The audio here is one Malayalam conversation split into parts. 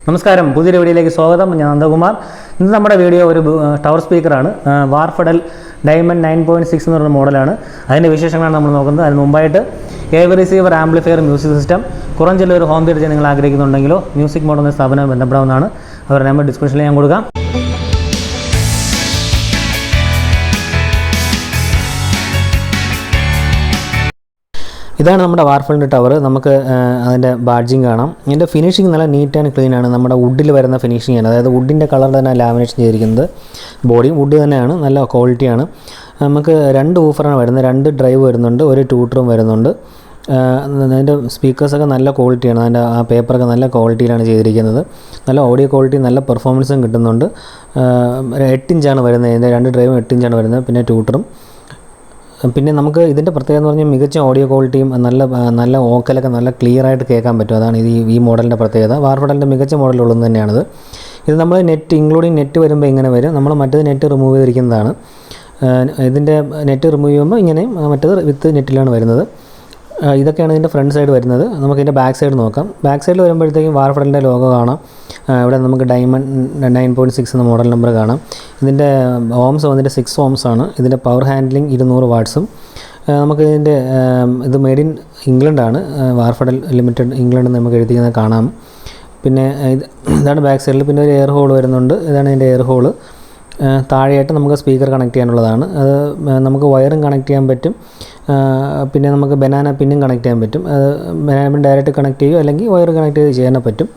നമസ്കാരം, പുതിയൊരു വീഡിയോയിലേക്ക് സ്വാഗതം. ഞാൻ നന്ദകുമാർ. ഇന്ന് നമ്മുടെ വീഡിയോ ഒരു ടവർ സ്പീക്കറാണ്. വാർഫെഡൽ ഡയമണ്ട് 9.6 എന്ന് പറയുന്ന മോഡലാണ്. അതിൻ്റെ വിശേഷങ്ങളാണ് നമ്മൾ നോക്കുന്നത്. അതിന് മുമ്പായിട്ട് eave receiver, amplifier, music system കുറഞ്ഞ ഒരു ഹോം തിയേറ്റർ ചെയ്യാൻ നിങ്ങൾ ആഗ്രഹിക്കുന്നുണ്ടെങ്കിലോ മ്യൂസിക് മോഡ് എന്ന സ്ഥാപനം ബന്ധപ്പെടാവുന്നതാണ്. അവരുടെ നമ്പർ ഡിസ്ക്രിപ്ഷനിൽ ഞാൻ കൊടുക്കാം. ഇതാണ് നമ്മുടെ വാർഫെലിൻ്റെ ടവർ. നമുക്ക് അതിൻ്റെ ബാഡ്ജിങ് കാണാം. ഇതിൻ്റെ ഫിനിഷിങ് നല്ല നീറ്റ് ആൻഡ് ക്ലീൻ ആണ്. നമ്മുടെ വുഡിൽ വരുന്ന ഫിനിഷിംഗ് ആണ്. അതായത് വുഡിൻ്റെ കളർ തന്നെ ലാമിനേഷൻ ചെയ്തിരിക്കുന്നത്. ബോഡിയും വുഡ് തന്നെയാണ്, നല്ല ക്വാളിറ്റിയാണ്. നമുക്ക് 2 ഊഫറാണ് വരുന്നത്, 2 ഡ്രൈവ് വരുന്നുണ്ട്, ഒരു ട്യൂട്ടറും വരുന്നുണ്ട്. അതിൻ്റെ സ്പീക്കേഴ്സൊക്കെ നല്ല ക്വാളിറ്റിയാണ്. അതിൻ്റെ ആ പേപ്പറൊക്കെ നല്ല ക്വാളിറ്റിയിലാണ് ചെയ്തിരിക്കുന്നത്. നല്ല ഓഡിയോ ക്വാളിറ്റി, നല്ല പെർഫോമൻസും കിട്ടുന്നുണ്ട്. 8 ഇഞ്ചാണ് വരുന്നത്. ഇതിൻ്റെ 2 ഡ്രൈവും 8 ഇഞ്ചാണ് വരുന്നത്, പിന്നെ ട്യൂട്ടറും. പിന്നെ നമുക്ക് ഇതിൻ്റെ പ്രത്യേകത എന്ന് പറഞ്ഞാൽ മികച്ച ഓഡിയോ ക്വാളിറ്റിയും നല്ല വോക്കലൊക്കെ നല്ല ക്ലിയർ ആയിട്ട് കേൾക്കാൻ പറ്റും. അതാണ് ഈ മോഡലിൻ്റെ പ്രത്യേകത. വാർഫെഡലിൻ്റെ മികച്ച മോഡലുള്ളതെന്ന് തന്നെയാണിത്. ഇത് നമ്മൾ നെറ്റ് ഇൻക്ലൂഡിങ് നെറ്റ് വരുമ്പോൾ ഇങ്ങനെ വരും. നമ്മൾ മറ്റേത് നെറ്റ് റിമൂവ് ചെയ്തിരിക്കുന്നതാണ്. ഇതിൻ്റെ നെറ്റ് റിമൂവ് ചെയ്യുമ്പോൾ ഇങ്ങനെ, മറ്റേത് വിത്ത് നെറ്റിലാണ് വരുന്നത്. ഇതൊക്കെയാണ് ഇതിൻ്റെ ഫ്രണ്ട് സൈഡ് വരുന്നത്. നമുക്കിതിൻ്റെ ബാക്ക് സൈഡ് നോക്കാം. ബാക്ക് സൈഡിൽ വരുമ്പോഴത്തേക്കും വാർഫെഡലിൻ്റെ ലോഗോ കാണാം. ഇവിടെ നമുക്ക് ഡയമണ്ട് 9.6 എന്ന മോഡൽ നമ്പർ കാണാം. ഇതിൻ്റെ ഓംസ് വന്നിട്ട് 6 ഓംസ് ആണ്. ഇതിൻ്റെ പവർ ഹാൻഡ്ലിംഗ് 200 വാട്ട്സും. നമുക്ക് ഇതിൻ്റെ ഇത് മെയ്ഡ് ഇൻ ഇംഗ്ലണ്ടാണ്. വാർഫെഡൽ ലിമിറ്റഡ് ഇംഗ്ലണ്ട് നമുക്ക് എഴുതിക്കുന്നത് കാണാം. പിന്നെ ഇതാണ് ബാക്ക് സൈഡിൽ. പിന്നെ ഒരു എയർ ഹോൾ വരുന്നുണ്ട്. ഇതാണ് ഇതിൻ്റെ എയർ ഹോള്. താഴെയായിട്ട് നമുക്ക് സ്പീക്കർ കണക്ട് ചെയ്യാനുള്ളതാണ്. അത് നമുക്ക് വയറും കണക്ട് ചെയ്യാൻ പറ്റും. പിന്നെ നമുക്ക് ബനാന പിന്നും കണക്ട് ചെയ്യാൻ പറ്റും. അത് ബനാന പിൻ ഡയറക്റ്റ് കണക്ട് ചെയ്യുക, അല്ലെങ്കിൽ വയർ കണക്ട് ചെയ്ത് ചെയ്യാൻ പറ്റും.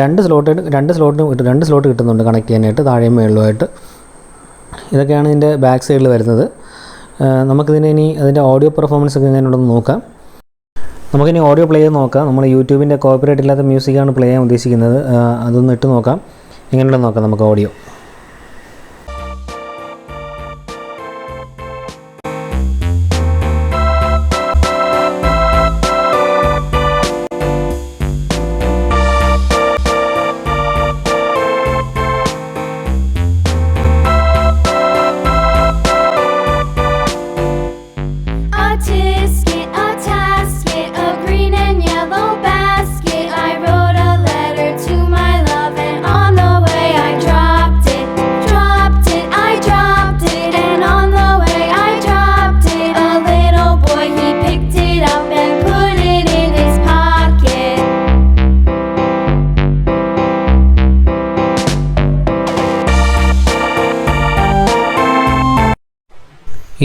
2 സ്ലോട്ട് കിട്ടുന്നുണ്ട് കണക്ട് ചെയ്യാനായിട്ട്, താഴെയും മേളുമായിട്ട്. ഇതൊക്കെയാണ് ഇതിൻ്റെ ബാക്ക് സൈഡിൽ വരുന്നത്. നമുക്കിതിനെ ഇനി അതിൻ്റെ ഓഡിയോ പെർഫോമൻസ് ഒക്കെ എങ്ങനെയുണ്ടെന്ന് നോക്കാം. നമുക്കിനി ഓഡിയോ പ്ലേ ചെയ്ത് നോക്കാം. നമ്മൾ യൂട്യൂബിൻ്റെ കോപ്പിറൈറ്റ് ഇല്ലാത്ത മ്യൂസിക്കാണ് പ്ലേ ചെയ്യാൻ ഉദ്ദേശിക്കുന്നത്. അതൊന്ന് ഇട്ട് നോക്കാം, എങ്ങനെയുണ്ടെന്ന് നോക്കാം നമുക്ക് ഓഡിയോ.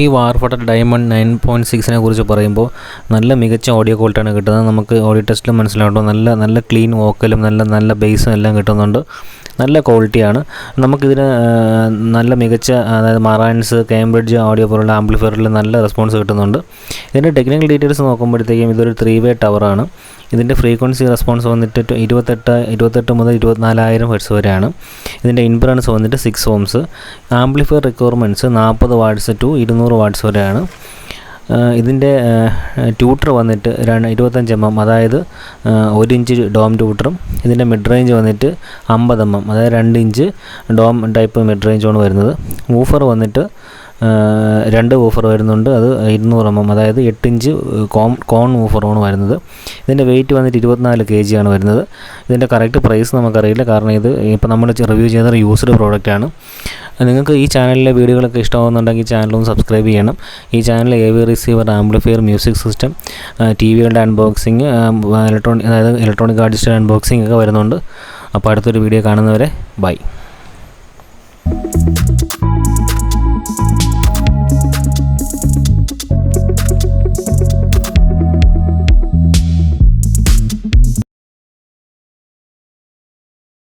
ഈ വാർഫെഡൽ ഡയമണ്ട് 9.6 കുറിച്ച് പറയുമ്പോൾ നല്ല മികച്ച ഓഡിയോ ക്വാളിറ്റിയാണ് കിട്ടുന്നത്. നമുക്ക് ഓഡിയോ ടെസ്റ്റിലും മനസ്സിലാവും. നല്ല ക്ലീൻ വോക്കലും നല്ല ബേസും എല്ലാം കിട്ടുന്നുണ്ട്. നല്ല ക്വാളിറ്റിയാണ്. നമുക്കിതിന് നല്ല മികച്ച, അതായത് മറാൻസ്, കേംബ്രിഡ്ജ് ഓഡിയോ പോലുള്ള ആംപ്ലിഫയറിൽ നല്ല റെസ്പോൺസ് കിട്ടുന്നുണ്ട്. ഇതിൻ്റെ ടെക്നിക്കൽ ഡീറ്റെയിൽസ് നോക്കുമ്പോഴത്തേക്കും ഇതൊരു 3-വേ ടവറാണ്. ഇതിൻ്റെ ഫ്രീക്വൻസി റെസ്പോൺസ് വന്നിട്ട് 28 മുതൽ 24,000 ഹെർട്സ് വരെയാണ്. ഇതിൻ്റെ ഇംപെഡൻസ് വന്നിട്ട് 6 ohms. Amplifier requirements 40 watts to 200 watts വരെയാണ്. ഇതിൻ്റെ ട്യൂട്ടർ വന്നിട്ട് 25 mm, അതായത് 1 ഇഞ്ച് ഡോം ട്യൂട്ടറും. ഇതിൻ്റെ മിഡ് റേഞ്ച് വന്നിട്ട് 50 mm, അതായത് 2 ഇഞ്ച് ഡോം ടൈപ്പ് മിഡ് റേഞ്ചാണ് വരുന്നത്. വൂഫർ വന്നിട്ട് 2 വൂഫർ വരുന്നുണ്ട്. അത് 200 mm, അതായത് 8 ഇഞ്ച് കോൺ വൂഫറാണ് വരുന്നത്. ഇതിൻ്റെ വെയിറ്റ് വന്നിട്ട് 24 kg ആണ് വരുന്നത്. ഇതിൻ്റെ കറക്റ്റ് പ്രൈസ് നമുക്കറിയില്ല, കാരണം ഇത് ഇപ്പോൾ നമ്മൾ റിവ്യൂ ചെയ്ത യൂസ്ഡ് പ്രോഡക്റ്റാണ്. നിങ്ങൾക്ക് ഈ ചാനലിലെ വീഡിയോകളൊക്കെ ഇഷ്ടമാകുന്നുണ്ടെങ്കിൽ ചാനലൊന്ന് സബ്സ്ക്രൈബ് ചെയ്യണം. ഈ channel AV receiver, amplifier, music system, TV-കളുടെ അൺബോക്സിങ്, ഇലക്ട്രോണിക് ഗാഡ്ജറ്റ്സിൻ്റെ അൺബോക്സിങ് ഒക്കെ വരുന്നുണ്ട്. അപ്പോൾ അടുത്തൊരു വീഡിയോ കാണുന്നവരെ ബൈ.